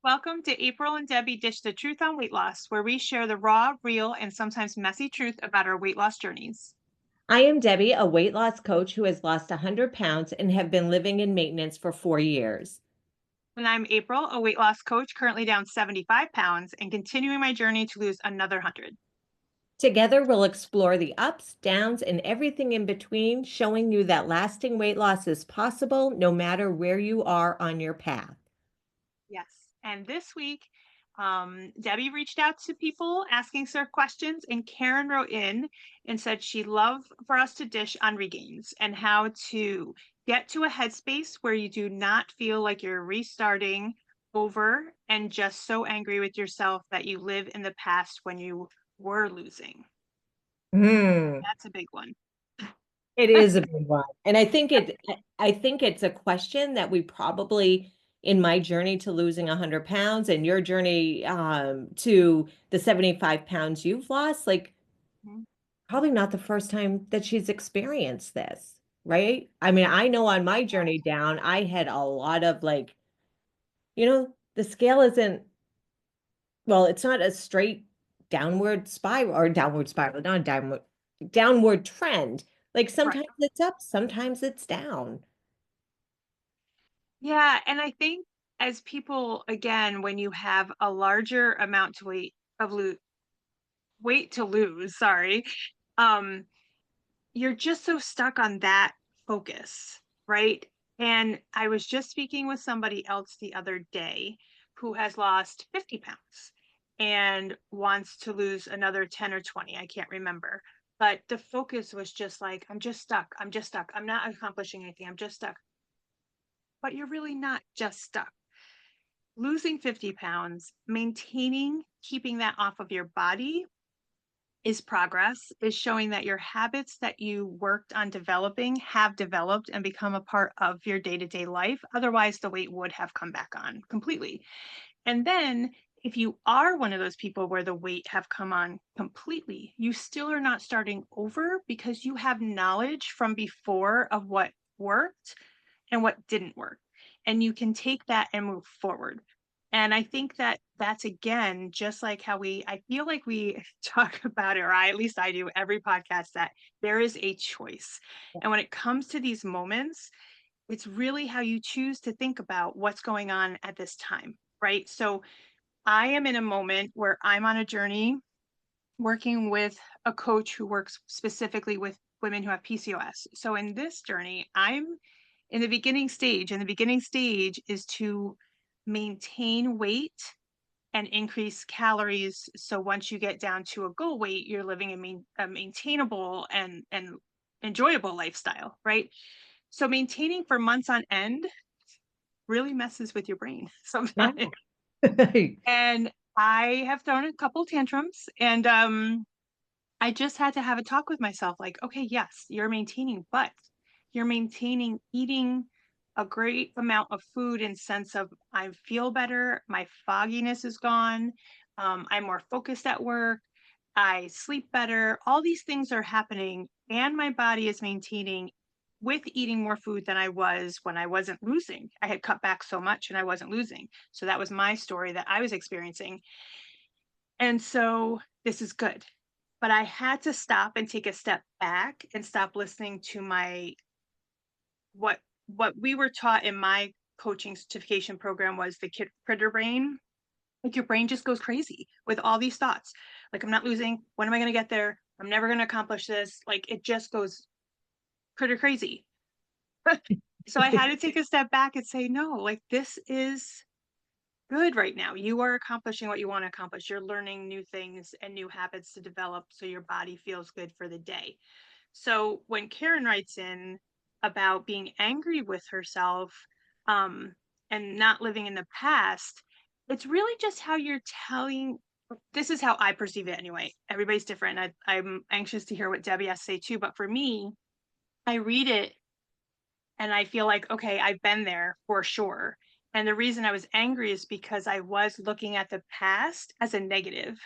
Welcome to April and Debbie Dish the Truth on Weight Loss, where we share the raw, real, and sometimes messy truth about our weight loss journeys. I am Debbie, a weight loss coach who has lost 100 pounds and have been living in maintenance for 4 years. And I'm April, a weight loss coach currently down 75 pounds and continuing my journey to lose another 100. Together, we'll explore the ups, downs, and everything in between, showing you that lasting weight loss is possible no matter where you are on your path. Yes. And this week, Debbie reached out to people asking her questions, and Karen wrote in and said she'd love for us to dish on regains and how to get to a headspace where you do not feel like you're restarting over and just so angry with yourself that you live in the past when you were losing. Mm, That's a big one. it is a big one. And I think it's a question that we probably in my journey to losing 100 pounds and your journey to the 75 pounds you've lost, like Mhm. probably not the first time that she's experienced this, right? I mean, I know on my journey down, I had a lot of like, the scale isn't, well, it's not a straight downward spiral, not a downward trend. Like Right. sometimes it's up, sometimes it's down. Yeah, and I think as people, again, when you have a larger amount to weight to lose, sorry, um, you're just so stuck on that focus, right? And I was just speaking with somebody else the other day who has lost 50 pounds and wants to lose another 10 or 20. I can't remember. But the focus was just like, I'm just stuck. I'm just stuck. I'm not accomplishing anything. I'm just stuck. But you're really not just stuck. Losing 50 pounds, maintaining, keeping that off of your body is progress, is showing that your habits that you worked on developing have developed and become a part of your day to day life. Otherwise, the weight would have come back on completely. And then, if you are one of those people where the weight have come on completely, you still are not starting over because you have knowledge from before of what worked and what didn't work. And you can take that and move forward. And I think that that's again, just like how I feel like we talk about it, or at least I do every podcast, that there is a choice. And when it comes to these moments, it's really how you choose to think about what's going on at this time, right? So I am in a moment where I'm on a journey working with a coach who works specifically with women who have PCOS. So in this journey, I'm in the beginning stage, and the beginning stage is to maintain weight and increase calories. So once you get down to a goal weight, you're living a maintainable and enjoyable lifestyle, right? So maintaining for months on end really messes with your brain Yeah. sometimes. And I have thrown a couple tantrums, and I just had to have a talk with myself like, okay, yes, you're maintaining, but you're maintaining eating a great amount of food in sense of I feel better, my fogginess is gone, I'm more focused at work, I sleep better. All these things are happening, and my body is maintaining with eating more food than I was when I wasn't losing. I had cut back so much and I wasn't losing. So that was my story that I was experiencing. And so this is good. But I had to stop and take a step back and stop listening to my what what we were taught in my coaching certification program was the critter brain. Like your brain just goes crazy with all these thoughts. Like, I'm not losing. When am I going to get there? I'm never going to accomplish this. Like, it just goes critter crazy. So I had to take a step back and say, no, like, this is good right now. You are accomplishing what you want to accomplish. You're learning new things and new habits to develop so your body feels good for the day. So when Karen writes in about being angry with herself um, and not living in the past, it's really just how you're telling. This is how I perceive it anyway. Everybody's different. I'm anxious to hear what Debbie has to say too. But for me, I read it and I feel like, okay, I've been there for sure. And the reason I was angry is because I was looking at the past as a negative.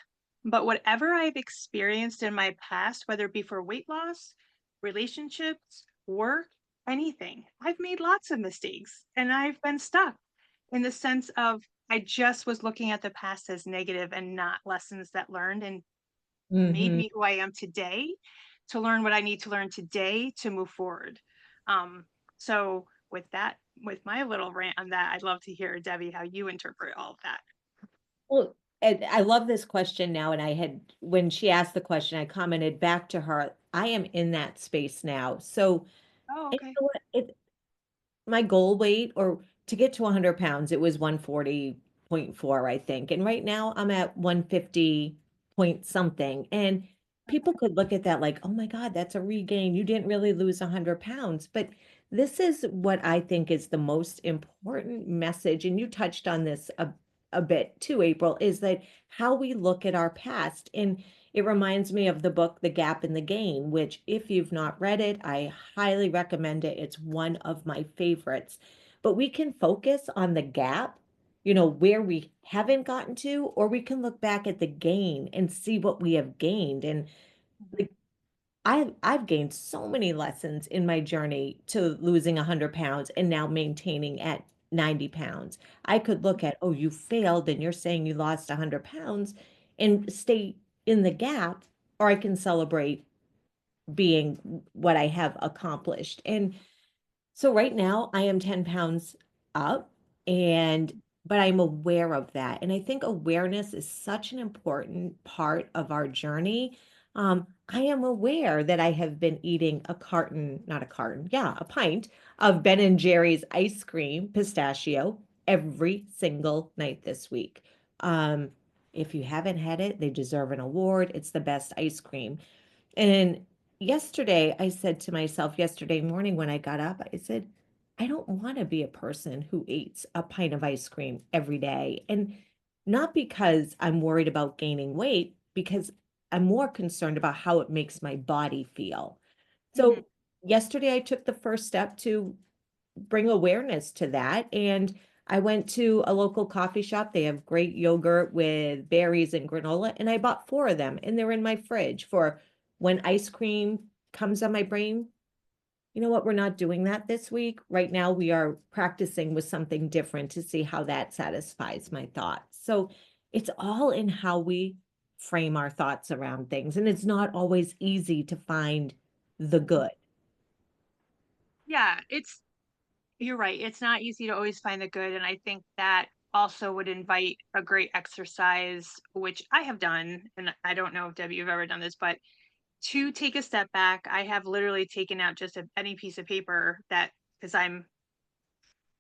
But whatever I've experienced in my past, whether it be for weight loss, relationships, work, anything, I've made lots of mistakes and I've been stuck in the sense of I just was looking at the past as negative and not lessons that learned and made Mhm. me who I am today to learn what I need to learn today to move forward. Um, so with that, with my little rant on that, I'd love to hear, Debbie, how you interpret all of that. Well, and I love this question now, and I had when she asked the question, I commented back to her, I am in that space now. So, Oh, and okay. you know what? My goal weight or to get to 100 pounds, it was 140.4, I think. And right now I'm at 150 point something. And people could look at that like, oh my God, that's a regain. You didn't really lose 100 pounds. But this is what I think is the most important message. And you touched on this a bit too, April, is that how we look at our past. And it reminds me of the book, The Gap and the Gain, which, if you've not read it, I highly recommend it. It's one of my favorites. But we can focus on the gap, where we haven't gotten to, or we can look back at the gain and see what we have gained. And Mhm. like I've gained so many lessons in my journey to losing 100 pounds and now maintaining at 90 pounds. I could look at, oh, you failed and you're saying you lost 100 pounds and stay in the gap, or I can celebrate being what I have accomplished. And so right now I am 10 pounds up, and but I'm aware of that. And I think awareness is such an important part of our journey. I am aware that I have been eating a carton, not a carton, yeah, a pint of Ben and Jerry's ice cream, pistachio, every single night this week. Um, if you haven't had it, they deserve an award. It's the best ice cream. And yesterday, I said to myself, yesterday morning when I got up, I said, I don't want to be a person who eats a pint of ice cream every day. And not because I'm worried about gaining weight, because I'm more concerned about how it makes my body feel. Mhm. So yesterday, I took the first step to bring awareness to that. And I went to a local coffee shop. They have great yogurt with berries and granola, and I bought four of them, and they're in my fridge for when ice cream comes on my brain. You know what? We're not doing that this week. Right now, we are practicing with something different to see how that satisfies my thoughts. So it's all in how we frame our thoughts around things. And it's not always easy to find the good. Yeah, you're right. It's not easy to always find the good. And I think that also would invite a great exercise, which I have done. And I don't know if Debbie, you've ever done this, but to take a step back, I have literally taken out just any piece of paper that, because I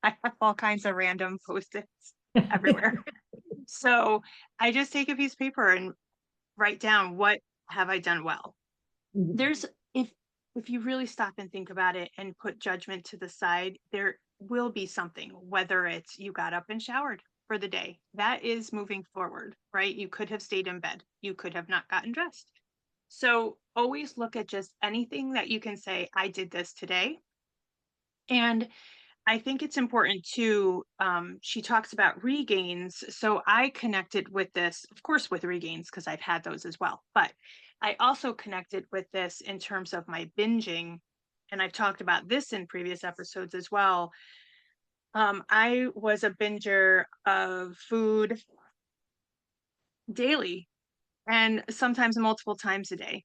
have all kinds of random post-its everywhere. So I just take a piece of paper and write down what have I done well. There's if if you really stop and think about it and put judgment to the side, there will be something, whether it's you got up and showered for the day. That is moving forward, right? You could have stayed in bed. You could have not gotten dressed. So always look at just anything that you can say, I did this today. And I think it's important too. She talks about regains. So I connected with this, of course, with regains, because I've had those as well. But I also connected with this in terms of my binging. And I've talked about this in previous episodes as well. I was a binger of food daily and sometimes multiple times a day,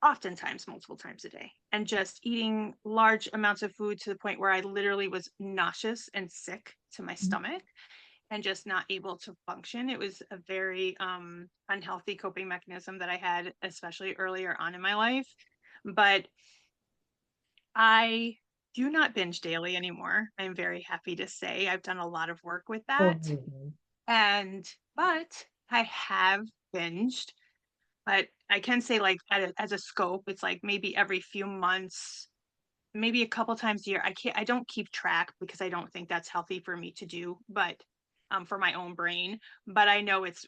oftentimes multiple times a day, and just eating large amounts of food to the point where I literally was nauseous and sick to my stomach and just not able to function. It was a very unhealthy coping mechanism that I had, especially earlier on in my life. But I do not binge daily anymore. I'm very happy to say I've done a lot of work with that. Mhm. And, but I have binged, but I can say like as a scope, it's like maybe every few months, maybe a couple times a year. I don't keep track because I don't think that's healthy for me to do, but for my own brain, but I know it's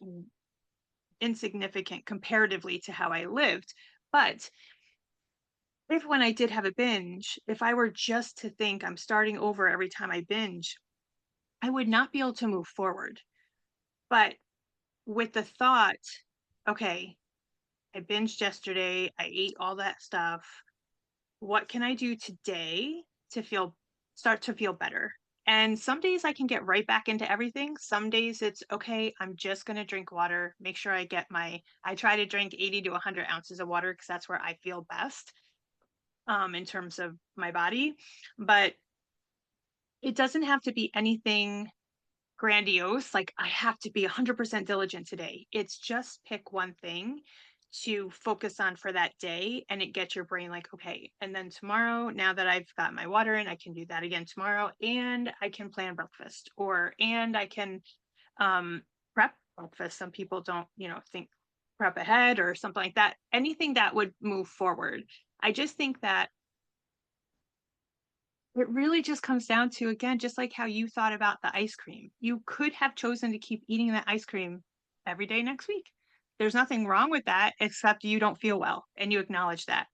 insignificant comparatively to how I lived. But if when I did have a binge, if I were just to think I'm starting over every time I binge, I would not be able to move forward. But with the thought, okay, I binged yesterday, I ate all that stuff. What can I do today to start to feel better? And some days I can get right back into everything. Some days it's okay, I'm just going to drink water, make sure I try to drink 80 to 100 ounces of water because that's where I feel best in terms of my body. But it doesn't have to be anything grandiose, like I have to be 100% diligent today. It's just pick one thing to focus on for that day and it gets your brain like, okay, and then tomorrow, now that I've got my water in, I can do that again tomorrow and I can plan breakfast and I can um prep breakfast. Some people don't, think prep ahead or something like that. Anything that would move forward. I just think that it really just comes down to, again, just like how you thought about the ice cream. You could have chosen to keep eating that ice cream every day next week. There's nothing wrong with that, except you don't feel well and you acknowledge that.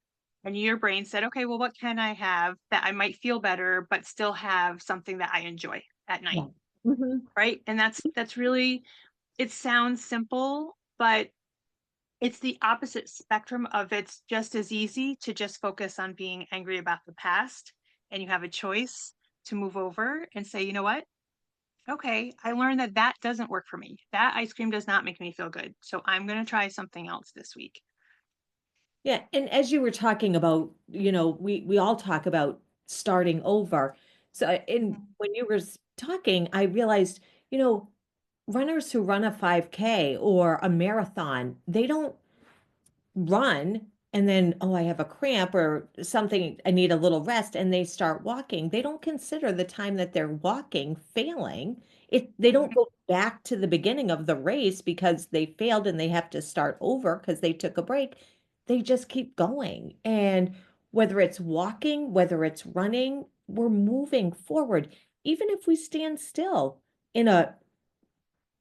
And your brain said, okay, well, what can I have that I might feel better, but still have something that I enjoy at night? Yeah. Mhm. Right. And that's really, it sounds simple, but it's the opposite spectrum of it's just as easy to just focus on being angry about the past, and you have a choice to move over and say, "You know what? Okay, I learned that that doesn't work for me. That ice cream does not make me feel good. So I'm going to try something else this week." Yeah, and as you were talking about, we all talk about starting over. So, in Mhm. when you were talking, I realized, you know, runners who run a 5K or a marathon, they don't run and then, oh, I have a cramp or something, I need a little rest, and they start walking. They don't consider the time that they're walking failing. They don't Mhm. go back to the beginning of the race because they failed and they have to start over because they took a break. They just keep going. And whether it's walking, whether it's running, we're moving forward. Even if we stand still in a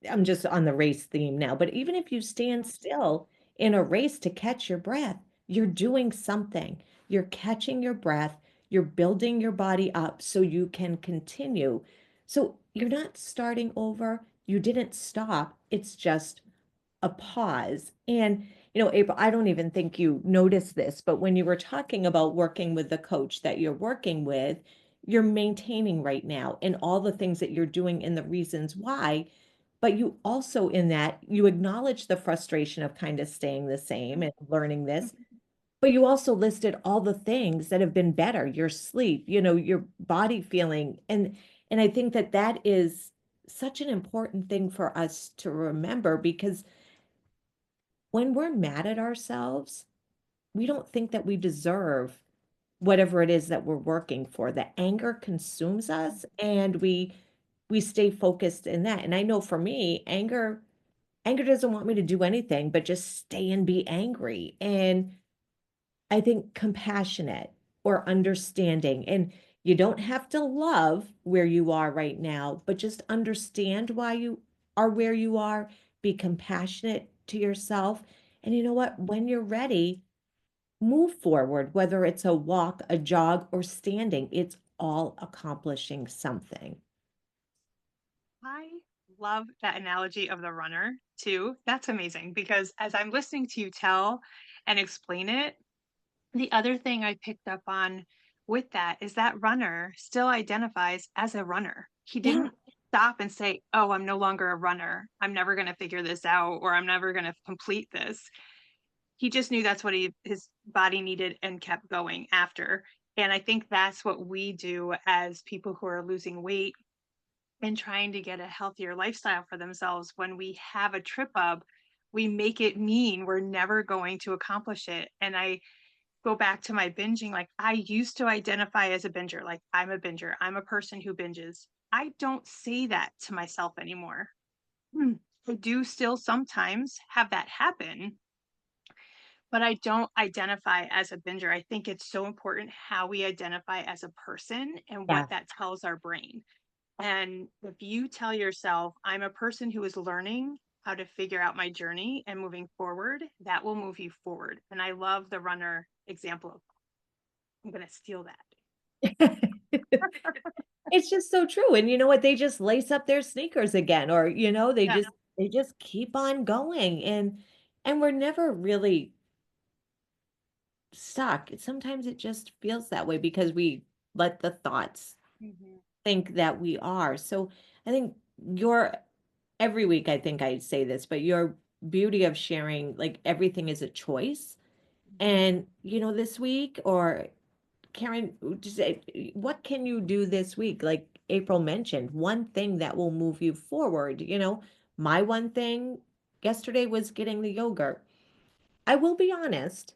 I'm just on the race theme now, but even if you stand still in a race to catch your breath, you're doing something. You're catching your breath, you're building your body up so you can continue. So you're not starting over, you didn't stop, it's just a pause. And, April, I don't even think you noticed this, but when you were talking about working with the coach that you're working with, you're maintaining right now and all the things that you're doing and the reasons why. But you also, in that, you acknowledge the frustration of kind of staying the same and learning this, Mhm. but you also listed all the things that have been better, your sleep, your body feeling. And I think that that is such an important thing for us to remember because when we're mad at ourselves, we don't think that we deserve whatever it is that we're working for. The anger consumes us and we stay focused in that. And I know for me, anger doesn't want me to do anything but just stay and be angry. And I think compassionate or understanding. And you don't have to love where you are right now, but just understand why you are where you are. Be compassionate to yourself. And you know what? When you're ready, move forward, whether it's a walk, a jog, or standing, it's all accomplishing something. I love that analogy of the runner too. That's amazing because as I'm listening to you tell and explain it, the other thing I picked up on with that is that runner still identifies as a runner. He Yeah. didn't stop and say, "Oh, I'm no longer a runner. I'm never going to figure this out or I'm never going to complete this." He just knew that's what his body needed and kept going after. And I think that's what we do as people who are losing weight and trying to get a healthier lifestyle for themselves. When we have a trip up, we make it mean we're never going to accomplish it. And I go back to my binging, like I used to identify as a binger, like I'm a binger, I'm a person who binges. I don't say that to myself anymore. Hmm. I do still sometimes have that happen, but I don't identify as a binger. I think it's so important how we identify as a person and what Yeah. that tells our brain. And if you tell yourself, I'm a person who is learning how to figure out my journey and moving forward, that will move you forward. And I love the runner example of, I'm going to steal that. It's just so true. And you know what? They just lace up their sneakers again, or they Yeah. just keep on going. And we're never really stuck. Sometimes it just feels that way because we let the thoughts Mhm. think that we are. So I think your every week I think I say this, but your beauty of sharing like everything is a choice. And this week or Karen, just what can you do this week? Like April mentioned, one thing that will move you forward. My one thing yesterday was getting the yogurt. I will be honest,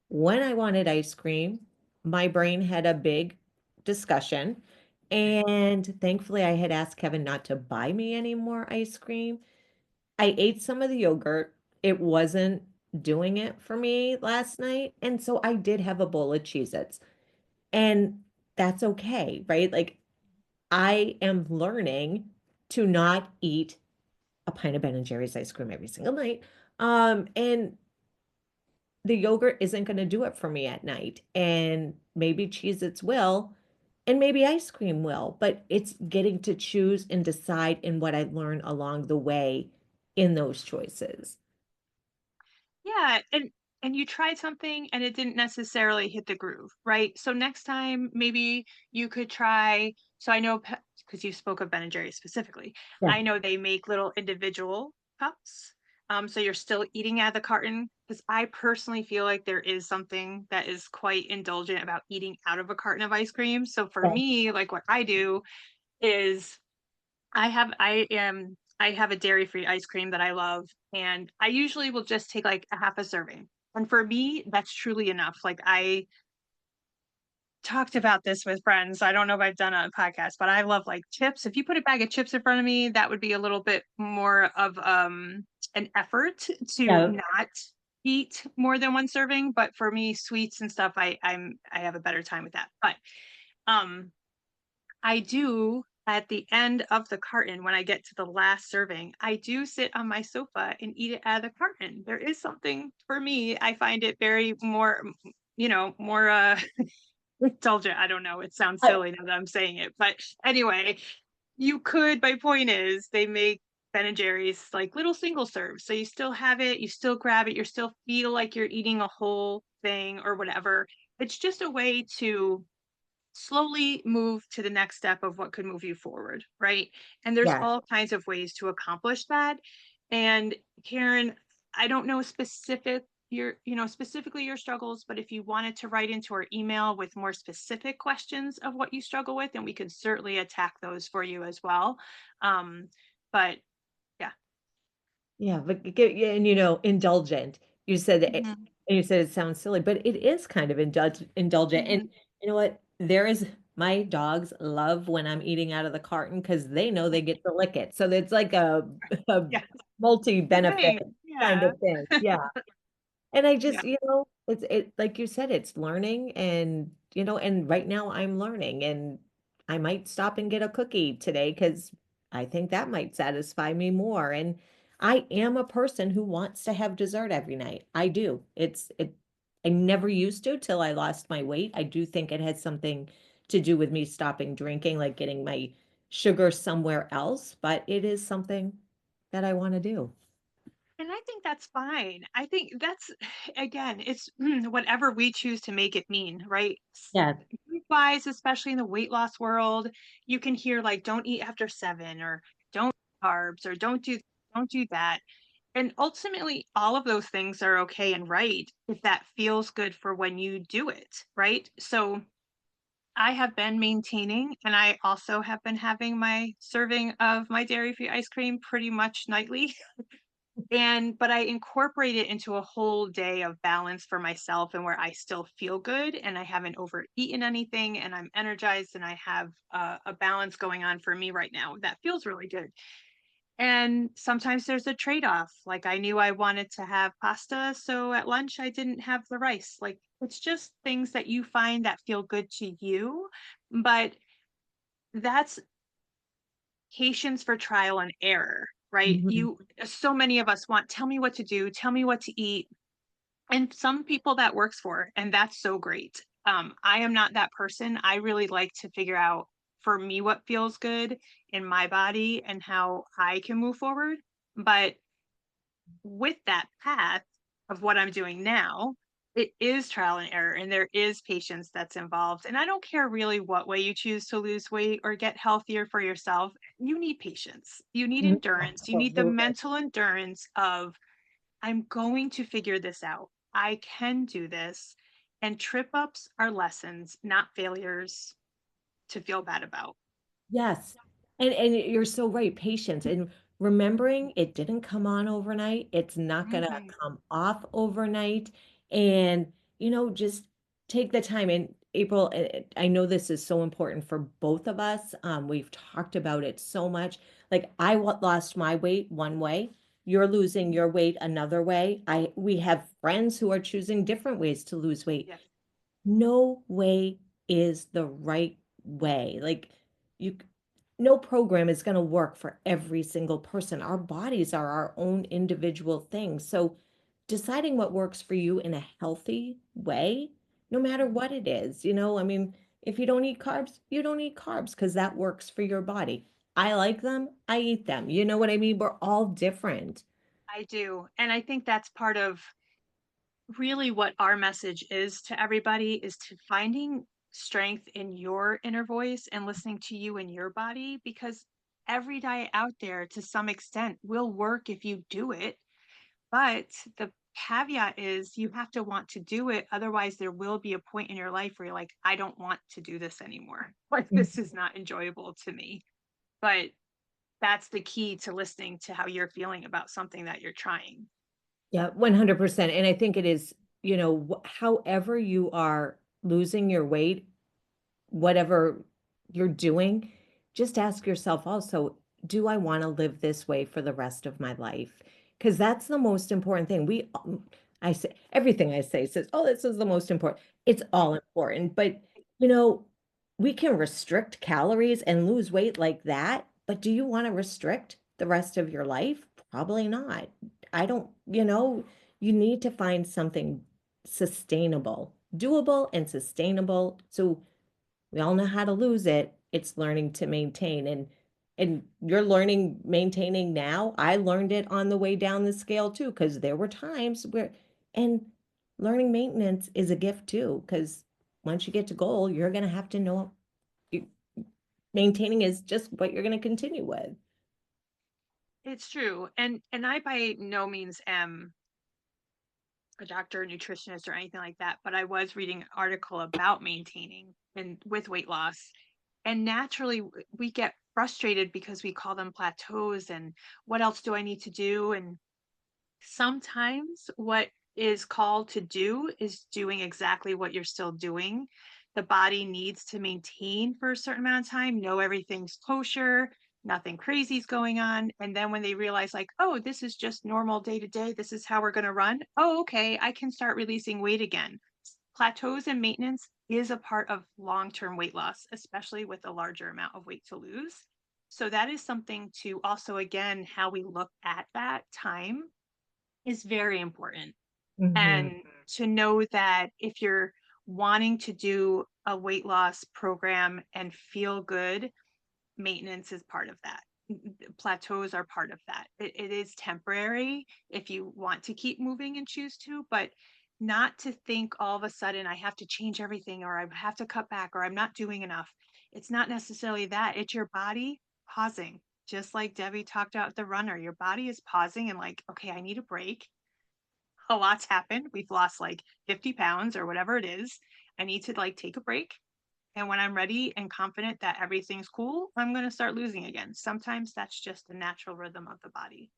when I wanted ice cream, my brain had a big discussion. And thankfully, I had asked Kevin not to buy me any more ice cream. I ate some of the yogurt. It wasn't doing it for me last night. And so I did have a bowl of Cheez-Its. And that's okay, right? Like I am learning to not eat a pint of Ben and Jerry's ice cream every single night. And the yogurt isn't going to do it for me at night. And maybe Cheez-Its will, and maybe ice cream will, but it's getting to choose and decide in what I learn along the way in those choices. Yeah, and you tried something and it didn't necessarily hit the groove, right? So next time maybe you could try, so I know because you spoke of Ben and Jerry's specifically. Yeah. I know they make little individual cups. So you're still eating out of the carton because I personally feel like there is something that is quite indulgent about eating out of a carton of ice cream. So for Yeah. me, like what I do is I have a dairy-free ice cream that I love, and I usually will just take, like, a half a serving, and for me, that's truly enough. Like, I talked about this with friends. I don't know if I've done a podcast, but I love, like, chips. If you put a bag of chips in front of me, that would be a little bit more of, an effort to Yeah. not eat more than 1 serving, but for me, sweets and stuff, I have a better time with that, but, um I do at the end of the carton, when I get to the last serving, I do sit on my sofa and eat it out of the carton. There is something for me, I find it very more, more indulgent. I don't know. It sounds I- silly now that I'm saying it. But anyway, you could, my point is they make Ben and Jerry's like little single serves. So you still have it, you still grab it, you still feel like you're eating a whole thing or whatever. It's just a way to slowly move to the next step of what could move you forward, right? And there's yeah. all kinds of ways to accomplish that. And Karen, I don't know specifically your struggles, but if you wanted to write into our email with more specific questions of what you struggle with, and we can certainly attack those for you as well. Um, but yeah. Yeah, but yeah, and indulgent. You said that Mhm, and you said it sounds silly, but it is kind of indulgent. And mhm. you know what? There is my dogs love when I'm eating out of the carton because they know they get to lick it. So it's like a Yeah, good multi-benefit thing. kind Yeah. of thing. Yeah. And I Yeah. just, it's like you said, it's learning and, and right now I'm learning and I might stop and get a cookie today because I think that might satisfy me more. And I am a person who wants to have dessert every night. I do. I never used to till I lost my weight. I do think it has something to do with me stopping drinking, like getting my sugar somewhere else, but it is something that I want to do. And I think that's fine. I think that's again, it's whatever we choose to make it mean, right? Yeah. Food wise, especially in the weight loss world, you can hear like don't eat after 7 or don't carbs or don't do that. And ultimately all of those things are okay and right if that feels good for when you do it, right? So I have been maintaining and I also have been having my serving of my dairy-free ice cream pretty much nightly. But I incorporate it into a whole day of balance for myself and where I still feel good and I haven't overeaten anything and I'm energized and I have a balance going on for me right now that feels really good. And sometimes there's a trade-off. Like I knew I wanted to have pasta, so at lunch I didn't have the rice. Like it's just things that you find that feel good to you, but that's patience for trial and error, right? Mhm. So many of us want, tell me what to do, tell me what to eat. And some people that works for, and that's so great. I am not that person. I really like to figure out for me what feels good in my body and how I can move forward. But with that path of what I'm doing now, it is trial and error, and there is patience that's involved. And I don't care really what way you choose to lose weight or get healthier for yourself. You need patience. You need Mhm. endurance. You need the Absolutely. mental endurance of, I'm going to figure this out. I can do this. And trip ups are lessons, not failures to feel bad about. Yes. And you're so right, patience and remembering it didn't come on overnight. It's not gonna Mhm. come off overnight. And, just take the time. And April, I know this is so important for both of us. We've talked about it so much. Like lost my weight one way. You're losing your weight another way. We have friends who are choosing different ways to lose weight. Yes, No way is the right way. Like you no program is going to work for every single person. Our bodies are our own individual things. So deciding what works for you in a healthy way, no matter what it is, I mean, if you don't eat carbs, you don't eat carbs because that works for your body. I like them, I eat them. You know what I mean? We're all different. I do. And I think that's part of really what our message is to everybody, is to finding strength in your inner voice and listening to you and your body, because every diet out there to some extent will work if you do it, but the caveat is you have to want to do it, otherwise there will be a point in your life where you're like, I don't want to do this anymore. Like, this is not enjoyable to me. But that's the key to listening to how you're feeling about something that you're trying. Yeah, 100%. And I think it is, however you are losing your weight, whatever you're doing, just ask yourself also, do I want to live this way for the rest of my life? Because that's the most important thing. I say everything I say says, oh, this is the most important. It's all important, but you know, we can restrict calories and lose weight like that. But do you want to restrict the rest of your life? Probably not. I don't, you need to find something sustainable, doable and sustainable. So we all know how to lose it. It's learning to maintain. And you're learning maintaining now. I learned it on the way down the scale too, because there were times where and learning maintenance is a gift too, because once you get to goal, you're gonna have to know you, maintaining is just what you're gonna continue with. It's true. And I by no means am a doctor, nutritionist, or anything like that, but I was reading an article about maintaining and with weight loss. And naturally, we get frustrated because we call them plateaus and what else do I need to do? And sometimes what is called to do is doing exactly what you're still doing. The body needs to maintain for a certain amount of time, know everything's kosher, nothing crazy is going on. And then when they realize, like, oh, this is just normal day to day, this is how we're going to run. Oh, okay, I can start releasing weight again. Plateaus and maintenance is a part of long term weight loss, especially with a larger amount of weight to lose. So that is something to also, again, how we look at that time is very important. Mhm. And to know that if you're wanting to do a weight loss program and feel good, maintenance is part of that. Plateaus are part of that. It is temporary if you want to keep moving and choose to, but not to think all of a sudden I have to change everything or I have to cut back or I'm not doing enough. It's not necessarily that. It's your body pausing. Just like Debbie talked about the runner, your body is pausing and like, okay, I need a break. A lot's happened. We've lost like 50 pounds or whatever it is. I need to like take a break. And when I'm ready and confident that everything's cool, I'm going to start losing again. Sometimes that's just the natural rhythm of the body.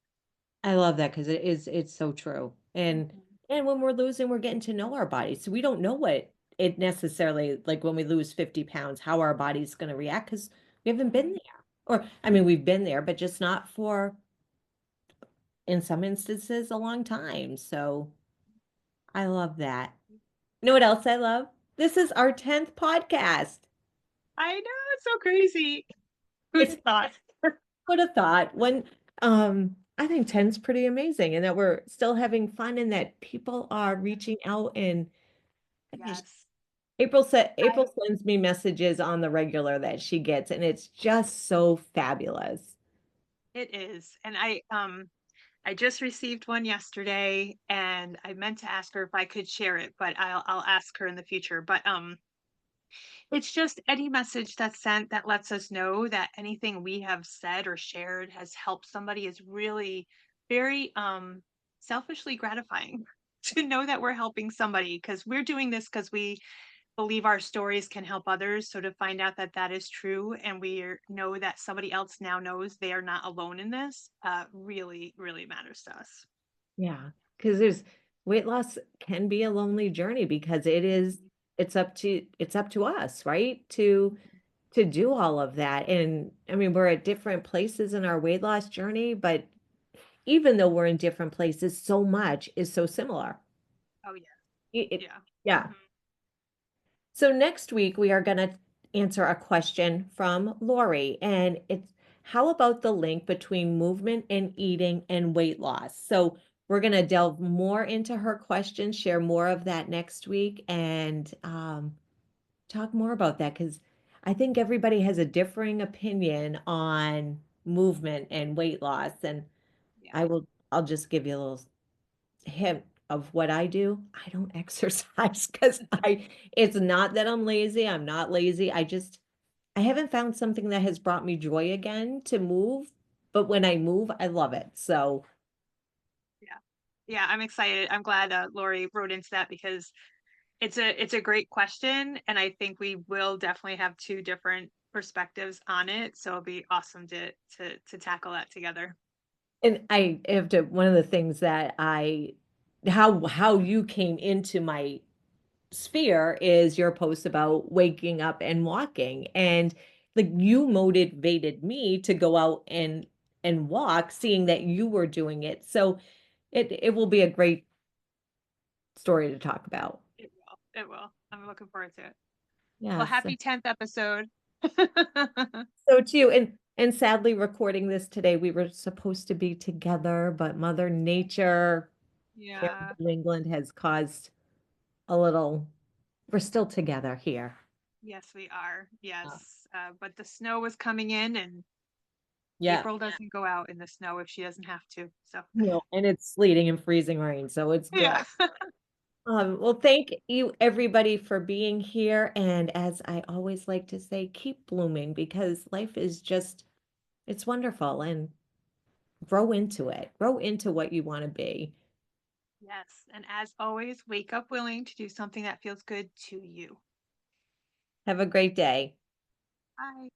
I love that because it's so true. Mhm. And when we're losing, we're getting to know our bodies. So we don't know what it necessarily like when we lose 50 pounds, how our body's going to react because we haven't been Mhm. there. Or I mean, we've been there, but just not for in some instances a long time. So I love that. You know what else I love? This is our 10th podcast. I know, it's so crazy. Who'd It's have thought? would have thought when I think 10's pretty amazing and that we're still having fun and that people are reaching out and gosh, Yes, April sends me messages on the regular that she gets and it's just so fabulous. it is. And I just received one yesterday, and I meant to ask her if I could share it, but I'll ask her in the future. But it's just any message that's sent that lets us know that anything we have said or shared has helped somebody is really very selfishly gratifying to know that we're helping somebody, because we're doing this because we believe our stories can help others. So to find out that that is true, and know that somebody else now knows they are not alone in this, really, really matters to us. Yeah, because there's weight loss can be a lonely journey because Mhm. it's up to us, right? To do all of that. And I mean, we're at different places in our weight loss journey, but even though we're in different places, so much is so similar. Oh yeah, It yeah. yeah. Hmm. So next week we are going to answer a question from Lori, and it's how about the link between movement and eating and weight loss? So we're going to delve more into her question, share more of that next week, and talk more about that because I think everybody has a differing opinion on movement and weight loss. And Yeah. I'll just give you a little hint of what I do. I don't exercise because it's not that I'm lazy. I'm not lazy. I haven't found something that has brought me joy again to move. But when I move, I love it. So Yeah. Yeah, I'm excited. I'm glad Lori wrote into that, because it's a great question, and I think we will definitely have two different perspectives on it. So it'll be awesome to tackle that together. and I have to one of the things that I how you came into my sphere is your post about waking up and walking. And like you motivated me to go out and walk, seeing that you were doing it. So it will be a great story to talk about. It will. It will. I'm looking forward to it. Well, Yes. happy 10th episode. So too, and sadly recording this today, we were supposed to be together, but Mother Nature here Yeah. in New England has caused a little, we're still together here. Yes, we are. Uh, Yes. But the snow was coming in, and Yeah. April doesn't go out in the snow if she doesn't have to. So, No, and it's sleeting and freezing rain, so it's good. yeah. Well, thank you everybody for being here. And as I always like to say, keep blooming because life is just, it's wonderful and grow into it. Grow into what you want to be. Yes. And as always, wake up willing to do something that feels good to you. Have a great day. Bye.